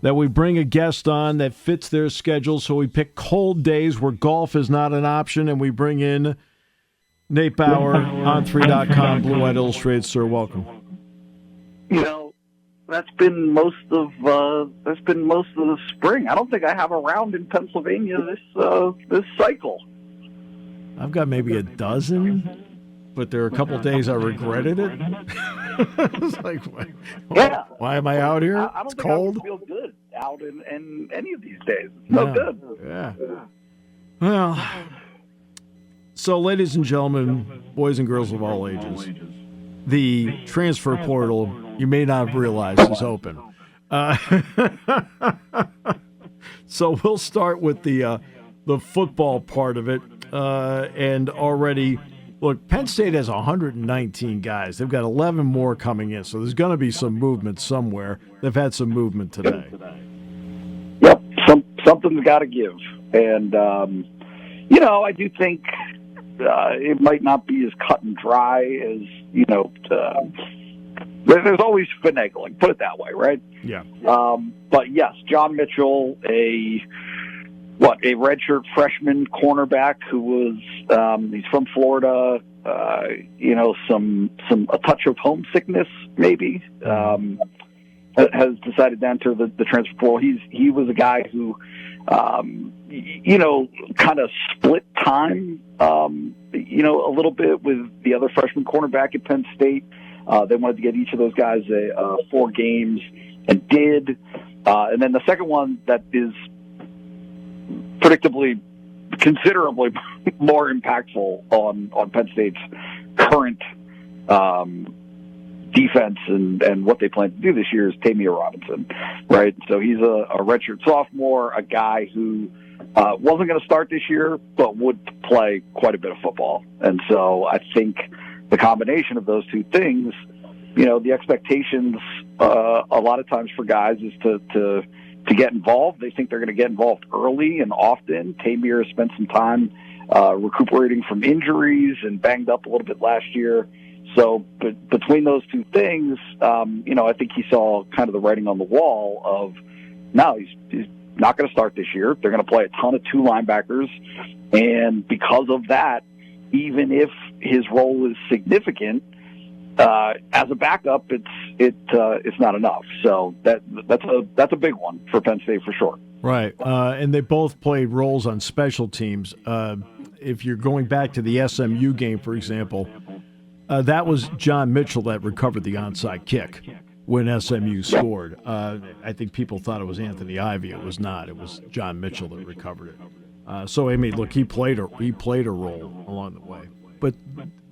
that we bring a guest on that fits their schedule. So we pick cold days where golf is not an option, and we bring in Nate Bauer, on3.com, Blue White Illustrated. Sir, welcome. That's been most of the spring. I don't think I have a round in Pennsylvania this cycle. I've got maybe a dozen, but there are a couple of days I regretted it. It's like, why am I out here? I don't it's think cold. I would feel good out in any of these days. It's no good. Yeah. Well, so ladies and gentlemen, boys and girls of all ages, the transfer portal, you may not have realized, is open. So we'll start with the football part of it. And already, look, Penn State has 119 guys. They've got 11 more coming in, so there's going to be some movement somewhere. They've had some movement today. Yep, something's got to give. And, I do think it might not be as cut and dry as, there's always finagling, put it that way, right? Yeah. But yes, John Mitchell, a redshirt freshman cornerback who was, he's from Florida, a touch of homesickness maybe, has decided to enter the transfer portal. He was a guy who, kind of split time, a little bit with the other freshman cornerback at Penn State. They wanted to get each of those guys 4 games and did. And then the second one that is predictably considerably more impactful on Penn State's current defense and what they plan to do this year is Tamir Robinson, right? So he's a redshirt sophomore, a guy who wasn't going to start this year, but would play quite a bit of football. And so I think the combination of those two things, the expectations a lot of times for guys is to get involved. They think they're going to get involved early and often. Tamir has spent some time recuperating from injuries and banged up a little bit last year. So between those two things, I think he saw kind of the writing on the wall of, no, he's not going to start this year. They're going to play a ton of 2 linebackers. And because of that, even if his role is significant, as a backup, it's not enough. So that's a big one for Penn State for sure. Right, and they both played roles on special teams. If you're going back to the SMU game, for example, that was John Mitchell that recovered the onside kick when SMU scored. I think people thought it was Anthony Ivey. It was not. It was John Mitchell that recovered it. So I mean, look, he played a role along the way, but.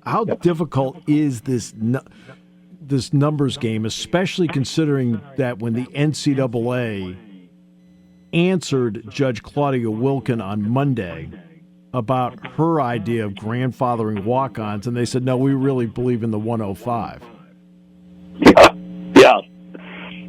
How difficult is this numbers game, especially considering that when the NCAA answered Judge Claudia Wilkin on Monday about her idea of grandfathering walk-ons, and they said, no, we really believe in the 105.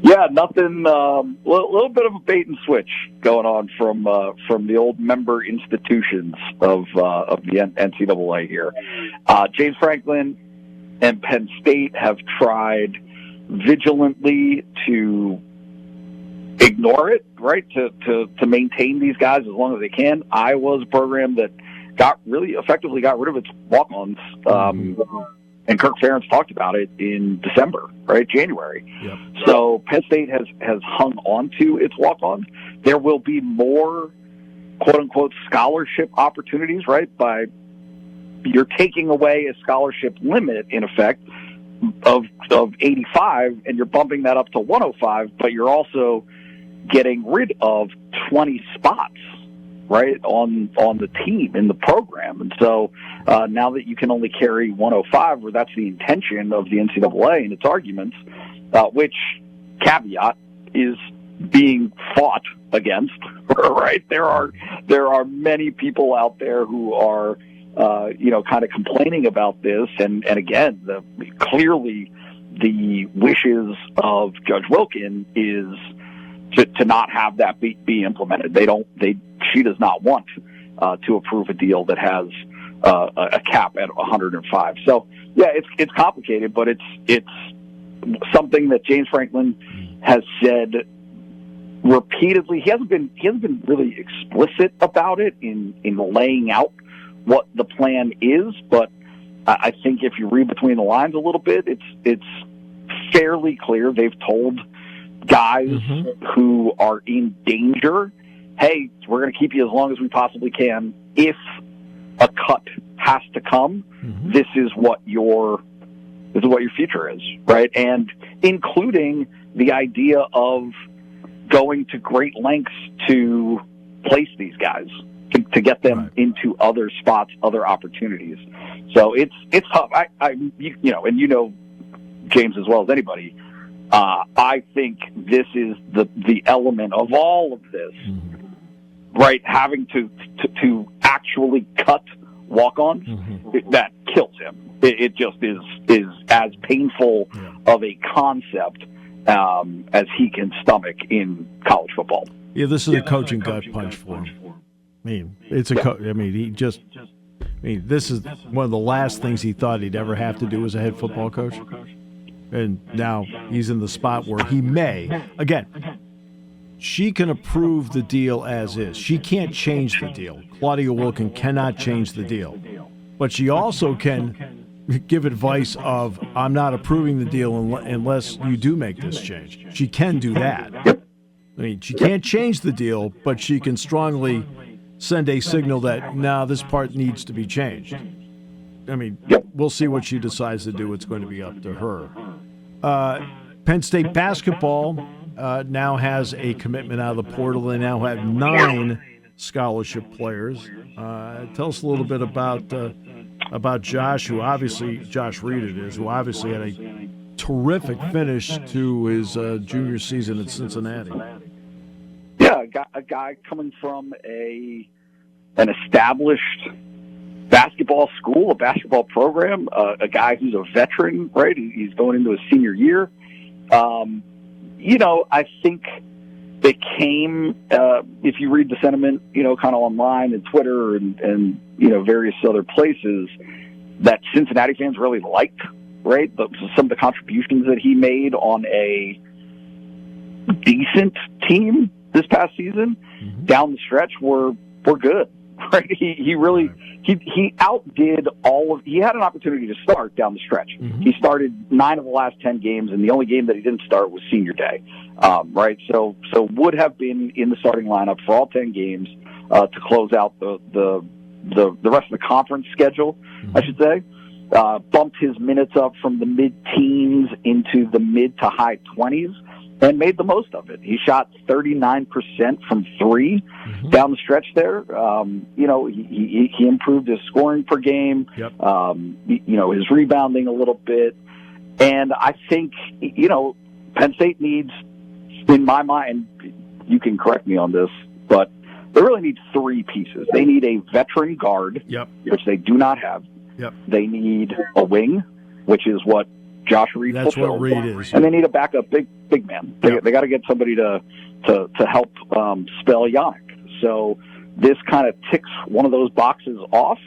Yeah, nothing. Little bit of a bait and switch going on from the old member institutions of the NCAA here. James Franklin and Penn State have tried vigilantly to ignore it, right? To maintain these guys as long as they can. Iowa's a program that effectively got rid of its walk-ons. And Kirk Ferentz talked about it in December, right? January. Yep. So Penn State has hung on to its walk-ons. There will be more quote-unquote scholarship opportunities, right? You're taking away a scholarship limit, in effect, of 85, and you're bumping that up to 105, but you're also getting rid of 20 spots, right, on the team, in the program. And so now that you can only carry 105, or that's the intention of the NCAA and its arguments, which, caveat, is being fought against, right? There are many people out there who are, kind of complaining about this. And again, clearly the wishes of Judge Wilkin is to not have that be implemented. She does not want to approve a deal that has a cap at 105. So yeah, it's complicated, but it's something that James Franklin has said repeatedly, he hasn't been really explicit about it in laying out what the plan is, but I think if you read between the lines a little bit, it's fairly clear. They've told guys who are in danger, hey, we're going to keep you as long as we possibly can. If a cut has to come, this is what your future is, right? And including the idea of going to great lengths to place these guys, to get them into other spots, other opportunities. So it's tough. James as well as anybody. I think this is the element of all of this, right? Having to actually cut walk-ons, that kills him. It just is as painful of a concept as he can stomach in college football. Yeah, this is a coaching gut punch for him. I mean, this is one of the last things he thought he'd ever have to do as a head football coach. And now he's in the spot where he may. Again, she can approve the deal as is. She can't change the deal. Claudia Wilken cannot change the deal. But she also can give advice of, I'm not approving the deal unless you do make this change. She can do that. I mean, she can't change the deal, but she can strongly send a signal that, no, this part needs to be changed. I mean, we'll see what she decides to do. It's going to be up to her. Penn State basketball now has a commitment out of the portal. They now have 9 scholarship players. Tell us a little bit about Josh, Josh Reed it is, who obviously had a terrific finish to his junior season at Cincinnati. Yeah, a guy coming from an established basketball school, a basketball program, a guy who's a veteran, right? He's going into his senior year. I think it came, if you read the sentiment, kind of online and Twitter and various other places, that Cincinnati fans really liked, right? Some of the contributions that he made on a decent team this past season down the stretch were good, right? He outdid he had an opportunity to start down the stretch. He started 9 of the last 10 games, and the only game that he didn't start was senior day, right? So would have been in the starting lineup for all 10 games to close out the rest of the conference schedule, I should say. Bumped his minutes up from the mid-teens into the mid to high 20s. And made the most of it. He shot 39% from 3 down the stretch there. He improved his scoring per game. His rebounding a little bit. And I think, Penn State needs, in my mind, you can correct me on this, but they really need 3 pieces. They need a veteran guard, which they do not have. They need a wing, which is what Josh Reed That's fulfilled. What Reed is. And they need a backup big man. They got to get somebody to help spell Yannick. So this kind of ticks one of those boxes off,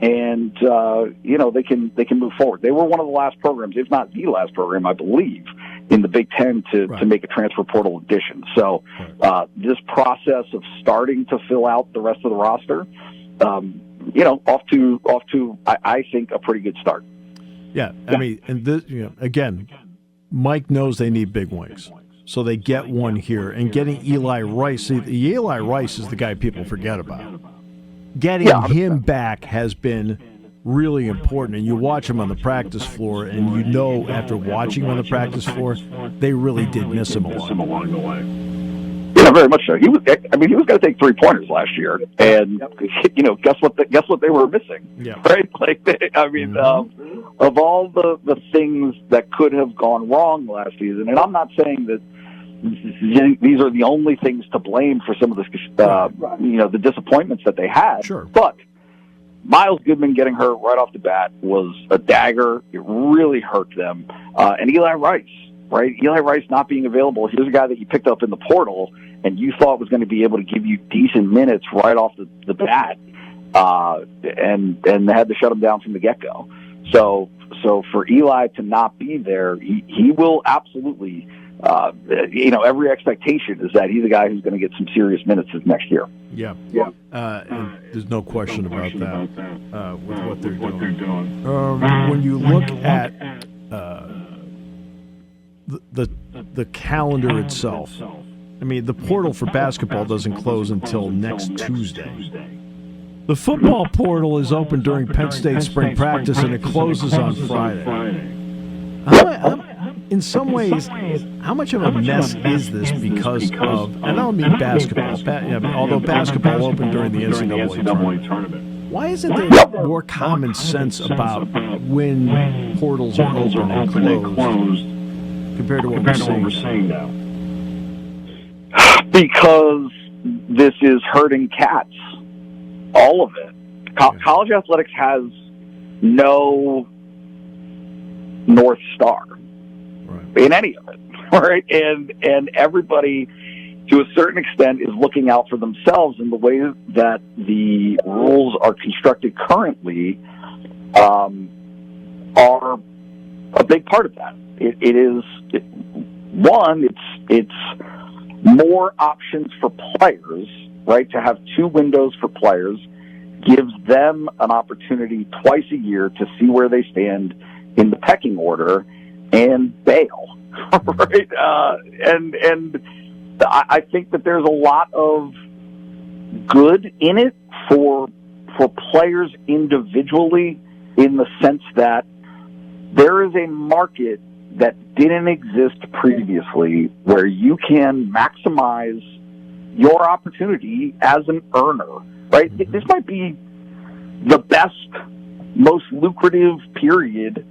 and they can move forward. They were one of the last programs, if not the last program, I believe, in the Big Ten to make a transfer portal addition. So this process of starting to fill out the rest of the roster, off to I think a pretty good start. Yeah, I mean, and this, again, Mike knows they need big wings, so they get one here. And getting Eli Rice, Eli Rice is the guy people forget about. Getting him back has been really important, and you watch him on the practice floor, and after watching him on the practice floor, they really did miss him along the way. Yeah, very much so. He was going to take 3-pointers last year, and guess what they were missing, right? Of all the things that could have gone wrong last season, and I'm not saying that these are the only things to blame for some of the disappointments that they had. Sure. But Miles Goodman getting hurt right off the bat was a dagger. It really hurt them. And Eli Rice, right? Eli Rice not being available. Here's a guy that you picked up in the portal and you thought was going to be able to give you decent minutes right off the bat, and they had to shut him down from the get-go. So for Eli to not be there, he will absolutely every expectation is that he's a guy who's going to get some serious minutes this next year. Yeah. And there's no question about that with what they're doing. When you look at the calendar itself, I mean, the portal for basketball doesn't close until next Tuesday. The football portal is open during Penn State spring practice, and it closes on Friday. In some ways, how much of a mess is this because of, and I don't mean basketball, although basketball opened during the NCAA tournament. Why isn't there more common sense about when portals are open and closed compared to what we're seeing now? Because this is hurting cats. All of it. College athletics has no North Star in any of it, right? And everybody, to a certain extent, is looking out for themselves, and the way that the rules are constructed currently are a big part of that. It's more options for players, right? To have two windows for players gives them an opportunity twice a year to see where they stand in the pecking order and bail, right? And I think that there's a lot of good in it for players individually, in the sense that there is a market that didn't exist previously where you can maximize your opportunity as an earner, right? This might be the best, most lucrative period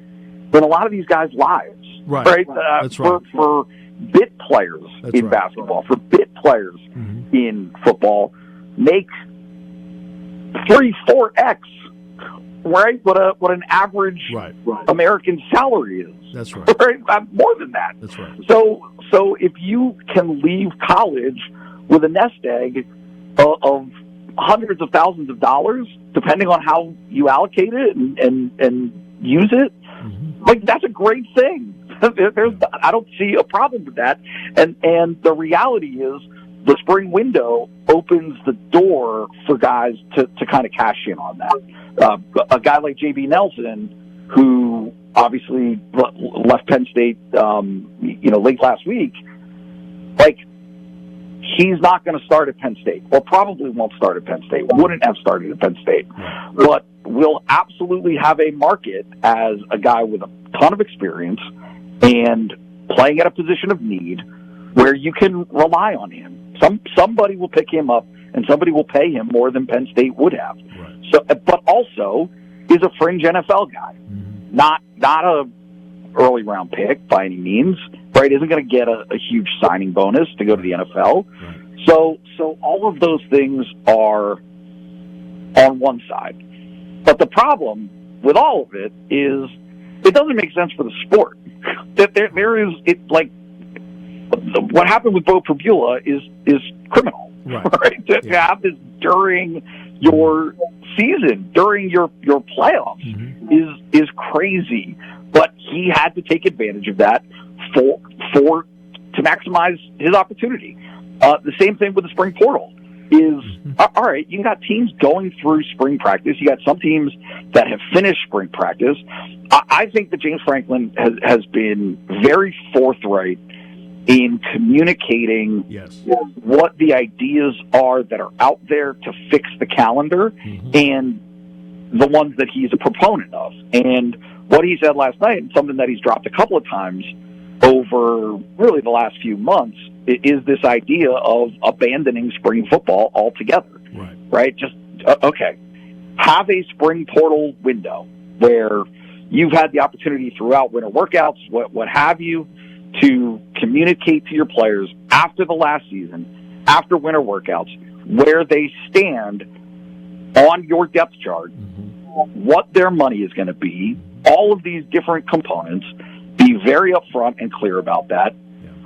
in a lot of these guys' lives, right? That's right. For bit players in basketball, for bit players in football, make 3-4x, right? What an average American salary is. That's right. Right? More than that. That's right. So if you can leave college with a nest egg of hundreds of thousands of dollars, depending on how you allocate it and use it, like, that's a great thing. I don't see a problem with that. And the reality is, the spring window opens the door for guys to kind of cash in on that. A guy like J.B. Nelson, who obviously left Penn State, late last week, like, he's not going to start at Penn State, or probably won't start at Penn State, wouldn't have started at Penn State, but will absolutely have a market as a guy with a ton of experience and playing at a position of need where you can rely on him. Somebody will pick him up, and somebody will pay him more than Penn State would have. So, but also is a fringe NFL guy, not a early round pick by any means, right? Isn't going to get a huge signing bonus to go to the NFL. So all of those things are on one side. But the problem with all of it is it doesn't make sense for the sport. That there is, it's like, what happened with Bo Prabula is criminal, right? To have this during your season, during your playoffs, is crazy. But he had to take advantage of that to maximize his opportunity. The same thing with the spring portal is, all right, you got teams going through spring practice. You got some teams that have finished spring practice. I think that James Franklin has been very forthright in communicating what the ideas are that are out there to fix the calendar and the ones that he's a proponent of. And what he said last night, and something that he's dropped a couple of times over really the last few months, is this idea of abandoning spring football altogether. Right? Just, okay, have a spring portal window where you've had the opportunity throughout winter workouts, what have you, to communicate to your players after the last season, after winter workouts, where they stand on your depth chart, what their money is going to be, all of these different components. Be very upfront and clear about that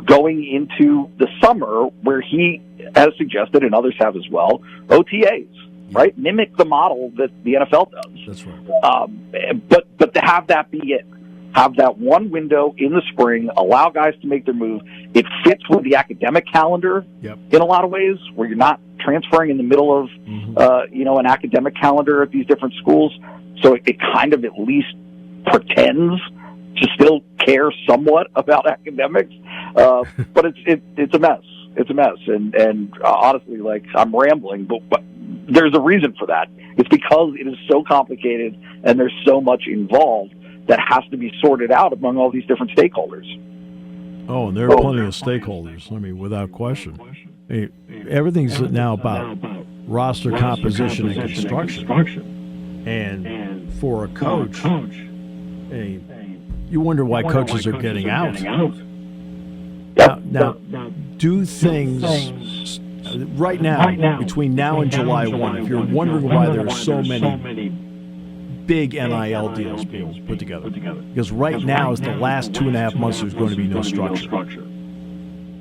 going into the summer, where he has suggested, and others have as well, OTAs, right? Mimic the model that the NFL does. That's right. But to have that be it. have that one window in the spring, allow guys to make their move. It fits with the academic calendar in a lot of ways, where you're not transferring in the middle of, an academic calendar at these different schools. So it kind of at least pretends to still care somewhat about academics. But it's a mess. It's a mess. And honestly, like, I'm rambling, but there's a reason for that. It's because it is so complicated and there's so much involved that has to be sorted out among all these different stakeholders. Oh, and there are plenty of stakeholders. I mean, without question. Hey, everything's now about roster composition and construction. And for a coach, hey, you wonder why coaches are getting out. Now, do things right now, between now and July 1, if you're wondering why there are so many big NIL deals being put together, because right now is the last 2.5 months there's going to be no structure. All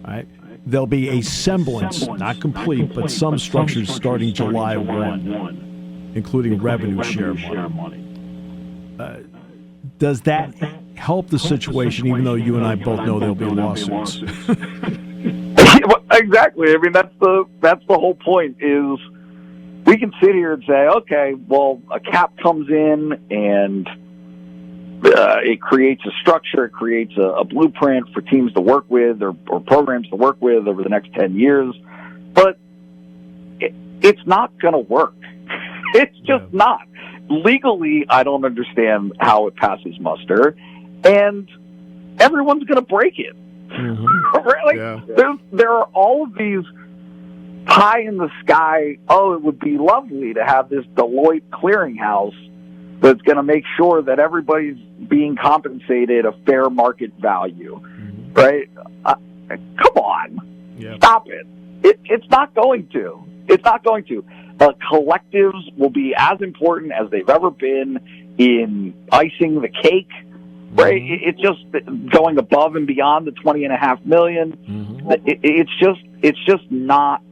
right? There'll be a semblance, not complete, but some structures starting July 1, including revenue share money. Does that help the situation, even though you and I both know there'll be lawsuits? Exactly. I mean, that's the whole point. Is we can sit here and say, okay, well, a cap comes in and it creates a structure, it creates a blueprint for teams to work with or programs to work with over the next 10 years. But it's not going to work. It's just not. Legally, I don't understand how it passes muster, and everyone's going to break it. There are all of these pie in the sky, it would be lovely to have this Deloitte clearinghouse that's going to make sure that everybody's being compensated a fair market value, right? Come on. Stop it. It's not going to. It's not going to. Collectives will be as important as they've ever been in icing the cake, right? It's just going above and beyond the $20.5 million. It's just not.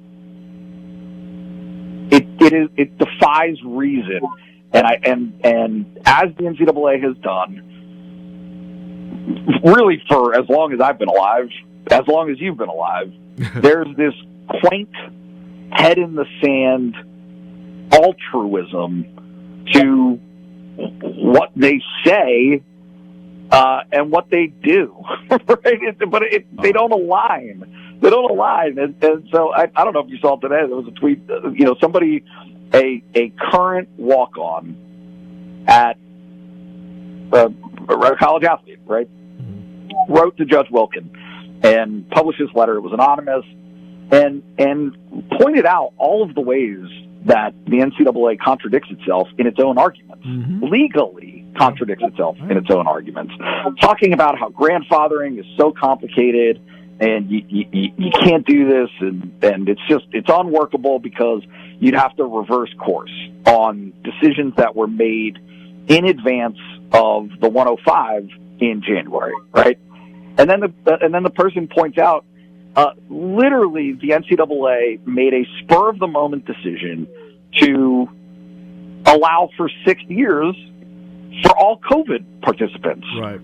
It defies reason, and as the NCAA has done, really for as long as I've been alive, as long as you've been alive, there's this quaint head in the sand altruism to what they say and what they do, right? But they don't align. They don't align, and so I don't know if you saw today. There was a tweet. Somebody, a current walk-on at a college athlete, right, wrote to Judge Wilkin and published this letter. It was anonymous, and pointed out all of the ways that the NCAA contradicts itself in its own arguments, legally contradicts itself in its own arguments, talking about how grandfathering is so complicated and you can't do this, and it's unworkable because you'd have to reverse course on decisions that were made in advance of the 105 in January, right? And then the person points out, literally, the NCAA made a spur-of-the-moment decision to allow for 6 years for all COVID participants. Right.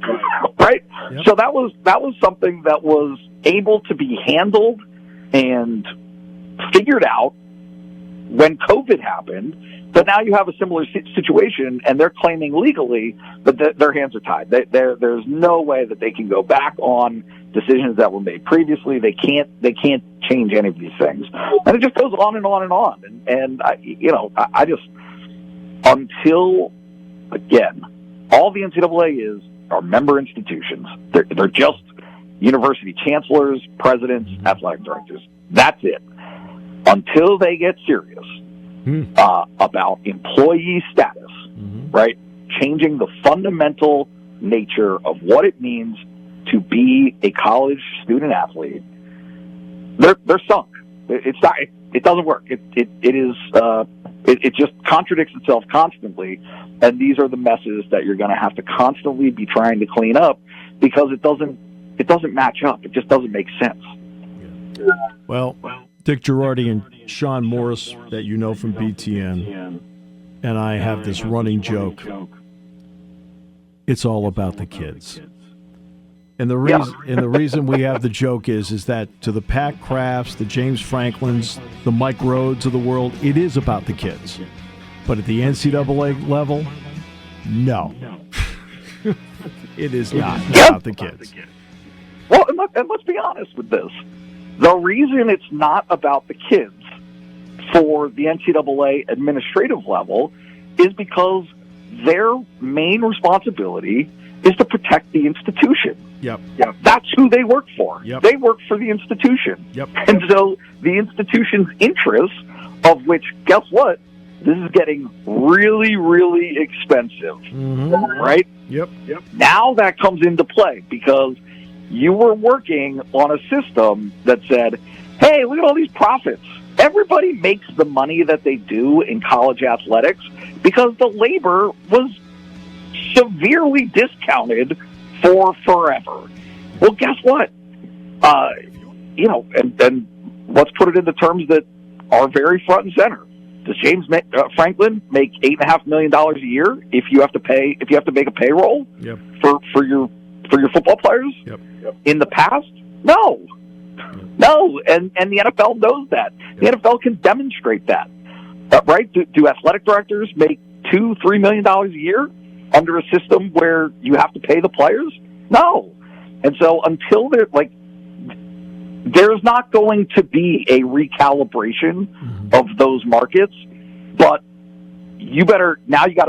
Right? Yep. So that was something that was able to be handled and figured out when COVID happened. But now you have a similar situation, and they're claiming legally that their hands are tied. There's no way that they can go back on decisions that were made previously. They can't change any of these things, and it just goes on and on and on. And I just, until, again, all the NCAA are member institutions. They're just university chancellors, presidents, athletic directors. That's it. Until they get serious about employee status, right? Changing the fundamental nature of what it means to be a college student athlete, they're sunk. It's not. It doesn't work. It just contradicts itself constantly, and these are the messes that you're going to have to constantly be trying to clean up because it doesn't match up. It just doesn't make sense. Well, Dick Girardi and Sean Morris, that you know from BTN, and I have this running joke. It's all about the kids. And the reason we have the joke is that to the Pat Crafts, the James Franklins, the Mike Rhodes of the world, it is about the kids. But at the NCAA level, no. It is not about the kids. Well, and let's be honest with this. The reason it's not about the kids for the NCAA administrative level is because their main responsibility is to protect the institution. Yep. That's who they work for. Yep. They work for the institution. Yep. And so the institution's interests, of which, guess what? This is getting really, really expensive. Right? Yep. Now that comes into play because you were working on a system that said, hey, look at all these profits. Everybody makes the money that they do in college athletics because the labor was severely discounted for forever. Well, guess what? And let's put it into terms that are very front and center. Does James Franklin make $8.5 million a year if you have to make a payroll for your football players? Yep. In the past, no, and the NFL knows that. The NFL can demonstrate that, right? Do athletic directors make $2-3 million a year under a system where you have to pay the players? No, and so until there's not going to be a recalibration of those markets, but you got to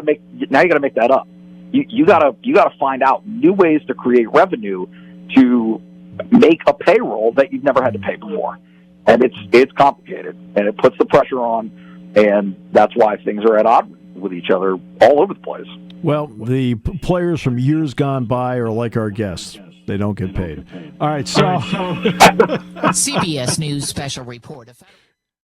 make that up. You got to find out new ways to create revenue to make a payroll that you've never had to pay before, and it's complicated and it puts the pressure on, and that's why things are at odds with each other all over the place. Well, the players from years gone by are like our guests. They don't get paid. All right, so CBS News special report.